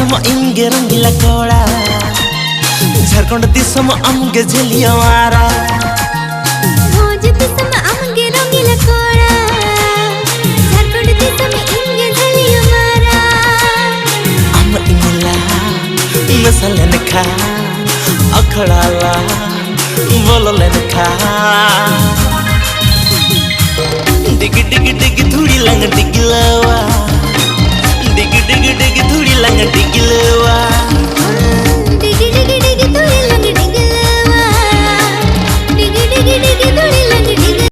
दिसम इंगे रंगीला कोड़ा झारखंड दिसम अमगे झेलिया मारा भोज दिसम अमगे रंगीला कोड़ा झारखंड दिसम इंगे झेलिया मारा अम इंगला मसालन खा अखड़ाला बोलन खा डिग डिग डिग थोड़ी लंग डिगलावा